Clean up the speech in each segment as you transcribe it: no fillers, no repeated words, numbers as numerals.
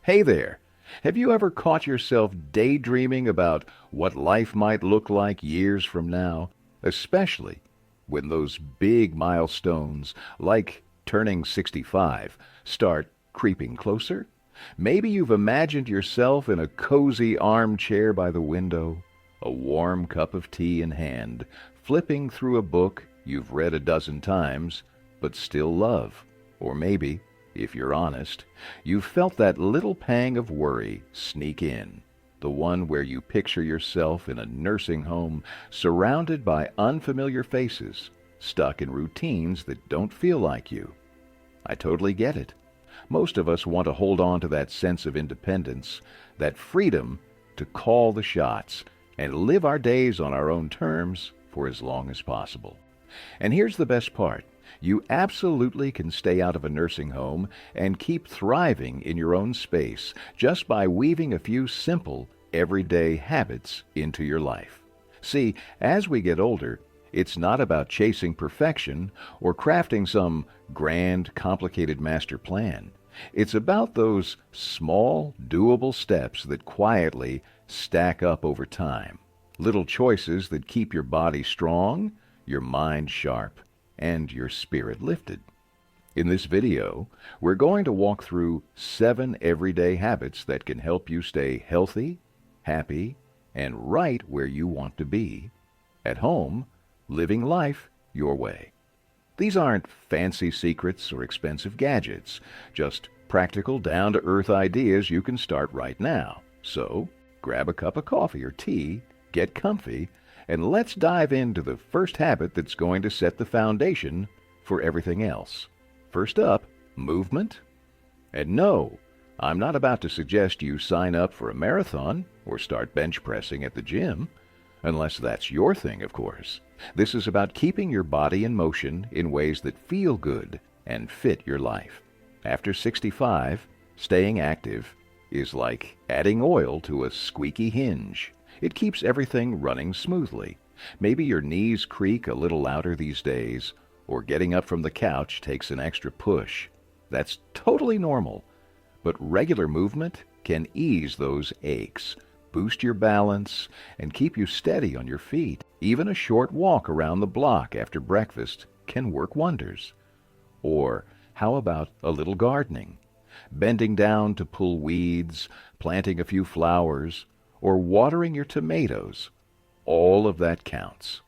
Hey there! Have you ever caught yourself daydreaming about what life might look like years from now, especially when those big milestones, like turning 65, start creeping closer? Maybe you've imagined yourself in a cozy armchair by the window, a warm cup of tea in hand, flipping through a book you've read a dozen times but still love. Or maybe, if you're honest, you've felt that little pang of worry sneak in, the one where you picture yourself in a nursing home surrounded by unfamiliar faces, stuck in routines that don't feel like you. I totally get it. Most of us want to hold on to that sense of independence, that freedom to call the shots and live our days on our own terms for as long as possible. And here's the best part. You absolutely can stay out of a nursing home and keep thriving in your own space just by weaving a few simple, everyday habits into your life. See, as we get older, it's not about chasing perfection or crafting some grand, complicated master plan. It's about those small, doable steps that quietly stack up over time. Little choices that keep your body strong, your mind sharp, and your spirit lifted. In this video, we're going to walk through 7 everyday habits that can help you stay healthy, happy, and right where you want to be. At home, living life your way. These aren't fancy secrets or expensive gadgets, just practical, down-to-earth ideas you can start right now. So, grab a cup of coffee or tea, get comfy, and let's dive into the first habit that's going to set the foundation for everything else. First up, movement. And no, I'm not about to suggest you sign up for a marathon or start bench pressing at the gym, unless that's your thing, of course. This is about keeping your body in motion in ways that feel good and fit your life. After 65, staying active is like adding oil to a squeaky hinge. It keeps everything running smoothly. Maybe your knees creak a little louder these days, or getting up from the couch takes an extra push. That's totally normal. But regular movement can ease those aches, boost your balance, and keep you steady on your feet. Even a short walk around the block after breakfast can work wonders. Or how about a little gardening? Bending down to pull weeds, planting a few flowers, or watering your tomatoes. All of that counts.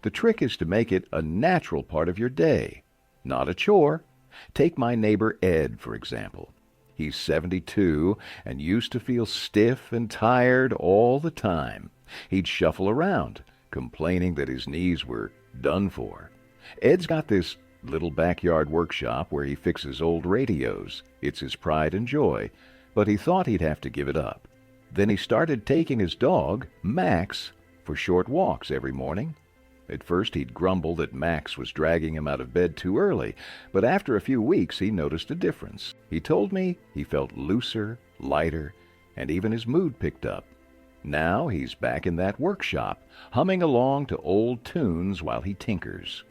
The trick is to make it a natural part of your day, not a chore. Take my neighbor Ed, for example. He's 72 and used to feel stiff and tired all the time. He'd shuffle around, complaining that his knees were done for. Ed's got this little backyard workshop where he fixes old radios. It's his pride and joy, but he thought he'd have to give it up. Then he started taking his dog, Max, for short walks every morning. At first he'd grumble that Max was dragging him out of bed too early, but after a few weeks he noticed a difference. He told me he felt looser, lighter, and even his mood picked up. Now he's back in that workshop, humming along to old tunes while he tinkers.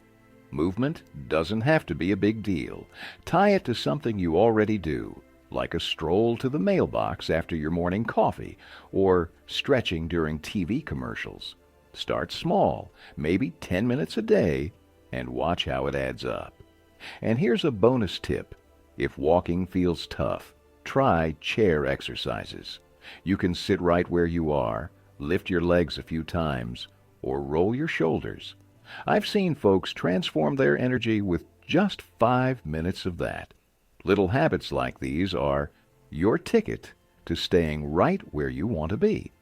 Movement doesn't have to be a big deal. Tie it to something you already do, like a stroll to the mailbox after your morning coffee, or stretching during TV commercials. Start small, maybe 10 minutes a day, and watch how it adds up. And here's a bonus tip. If walking feels tough, try chair exercises. You can sit right where you are, lift your legs a few times, or roll your shoulders. I've seen folks transform their energy with just 5 minutes of that. Little habits like these are your ticket to staying right where you want to be.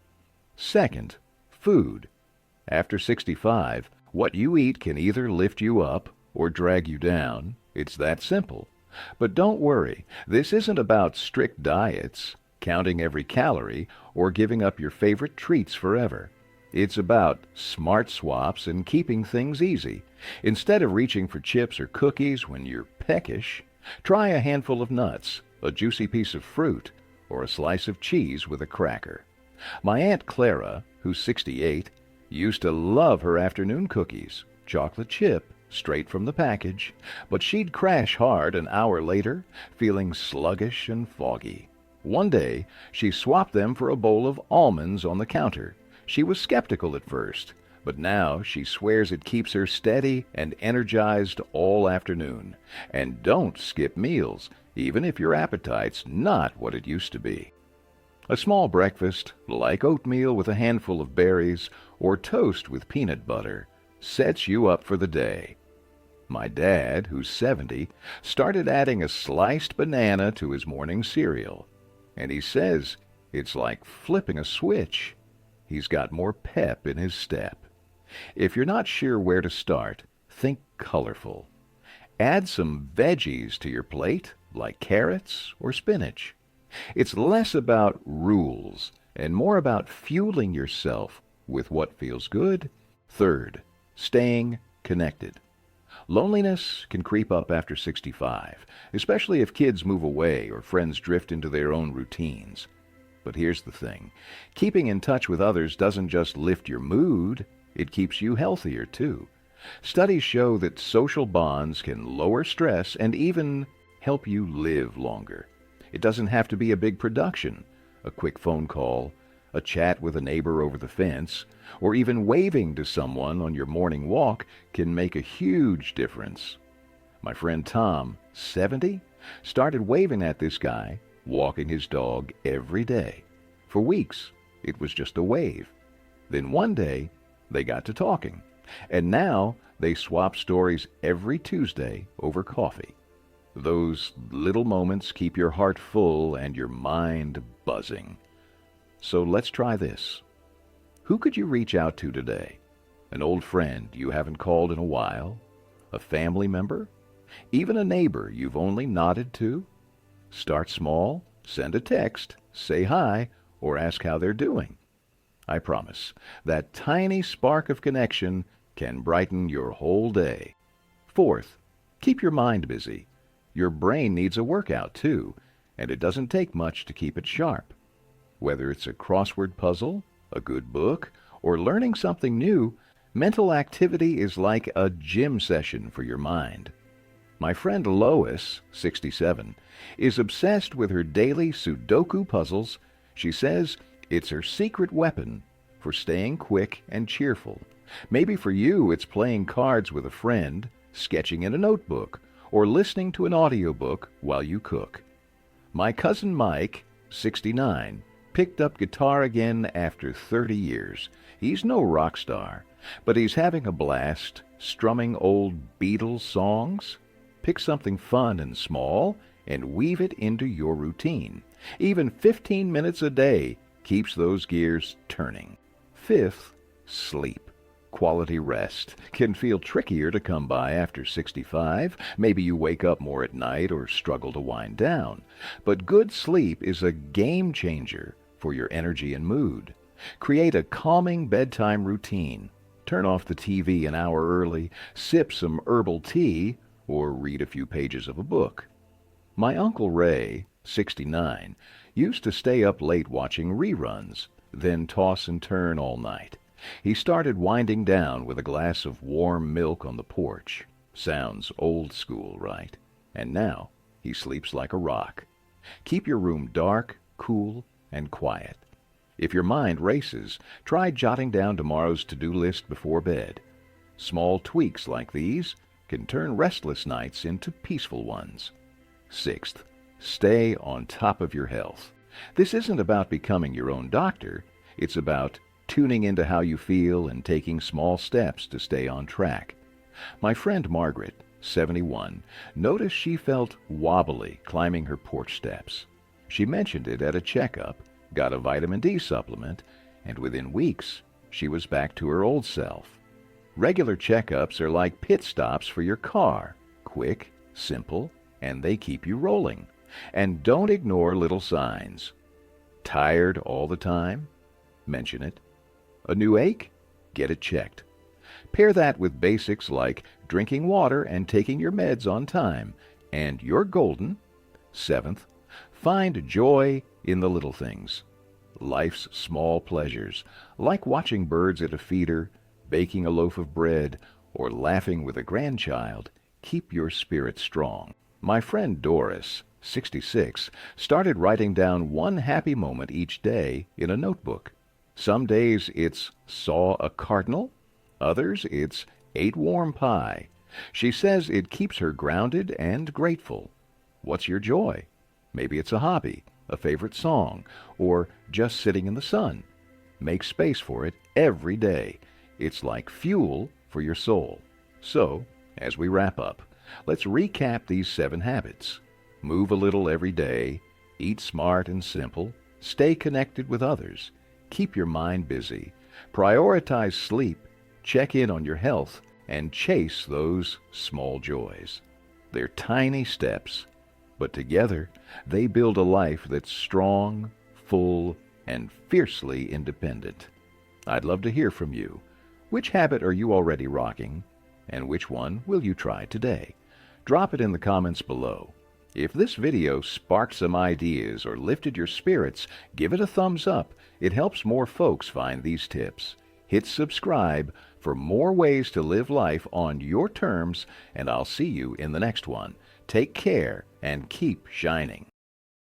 Second, food. After 65, what you eat can either lift you up or drag you down. It's that simple. But don't worry, this isn't about strict diets, counting every calorie, or giving up your favorite treats forever. It's about smart swaps and keeping things easy. Instead of reaching for chips or cookies when you're peckish, try a handful of nuts, a juicy piece of fruit, or a slice of cheese with a cracker. My Aunt Clara, who's 68, used to love her afternoon cookies, chocolate chip, straight from the package, but she'd crash hard an hour later, feeling sluggish and foggy. One day, she swapped them for a bowl of almonds on the counter. She was skeptical at first, but now she swears it keeps her steady and energized all afternoon. And don't skip meals, even if your appetite's not what it used to be. A small breakfast, like oatmeal with a handful of berries or toast with peanut butter, sets you up for the day. My dad, who's 70, started adding a sliced banana to his morning cereal, and he says it's like flipping a switch. He's got more pep in his step. If you're not sure where to start, think colorful. Add some veggies to your plate, like carrots or spinach. It's less about rules and more about fueling yourself with what feels good. Third, staying connected. Loneliness can creep up after 65, especially if kids move away or friends drift into their own routines. But here's the thing. Keeping in touch with others doesn't just lift your mood, it keeps you healthier too. Studies show that social bonds can lower stress and even help you live longer. It doesn't have to be a big production. A quick phone call, a chat with a neighbor over the fence, or even waving to someone on your morning walk can make a huge difference. My friend Tom, 70, started waving at this guy, walking his dog every day. For weeks, it was just a wave. Then one day, they got to talking, and now they swap stories every Tuesday over coffee. Those little moments keep your heart full and your mind buzzing. So let's try this. Who could you reach out to today? An old friend you haven't called in a while? A family member? Even a neighbor you've only nodded to? Start small, send a text, say hi, or ask how they're doing. I promise, that tiny spark of connection can brighten your whole day. Fourth, keep your mind busy. Your brain needs a workout too, and it doesn't take much to keep it sharp. Whether it's a crossword puzzle, a good book, or learning something new, mental activity is like a gym session for your mind. My friend Lois, 67, is obsessed with her daily Sudoku puzzles. She says it's her secret weapon for staying quick and cheerful. Maybe for you it's playing cards with a friend, sketching in a notebook, or listening to an audiobook while you cook. My cousin Mike, 69, picked up guitar again after 30 years. He's no rock star, but he's having a blast strumming old Beatles songs. Pick something fun and small and weave it into your routine. Even 15 minutes a day keeps those gears turning. Fifth, sleep. Quality rest can feel trickier to come by after 65. Maybe you wake up more at night or struggle to wind down. But good sleep is a game changer for your energy and mood. Create a calming bedtime routine. Turn off the TV an hour early, sip some herbal tea, or read a few pages of a book. My Uncle Ray, 69, used to stay up late watching reruns, then toss and turn all night. He started winding down with a glass of warm milk on the porch. Sounds old school, right? And now he sleeps like a rock. Keep your room dark, cool, and quiet. If your mind races, try jotting down tomorrow's to-do list before bed. Small tweaks like these can turn restless nights into peaceful ones. Sixth, stay on top of your health. This isn't about becoming your own doctor. It's about tuning into how you feel and taking small steps to stay on track. My friend Margaret, 71, noticed she felt wobbly climbing her porch steps. She mentioned it at a checkup, got a vitamin D supplement, and within weeks, she was back to her old self. Regular checkups are like pit stops for your car. Quick, simple, and they keep you rolling. And don't ignore little signs. Tired all the time? Mention it. A new ache? Get it checked. Pair that with basics like drinking water and taking your meds on time, and you're golden. Seventh, find joy in the little things. Life's small pleasures, like watching birds at a feeder, baking a loaf of bread, or laughing with a grandchild, keep your spirit strong. My friend Doris, 66, started writing down one happy moment each day in a notebook. Some days it's saw a cardinal, others it's ate warm pie. She says it keeps her grounded and grateful. What's your joy? Maybe it's a hobby, a favorite song, or just sitting in the sun. Make space for it every day. It's like fuel for your soul. So, as we wrap up, let's recap these 7 habits. Move a little every day, eat smart and simple, stay connected with others, keep your mind busy, prioritize sleep, check in on your health, and chase those small joys. They're tiny steps, but together they build a life that's strong, full, and fiercely independent. I'd love to hear from you. Which habit are you already rocking, and which one will you try today? Drop it in the comments below. If this video sparked some ideas or lifted your spirits, give it a thumbs up. It helps more folks find these tips. Hit subscribe for more ways to live life on your terms, and I'll see you in the next one. Take care and keep shining.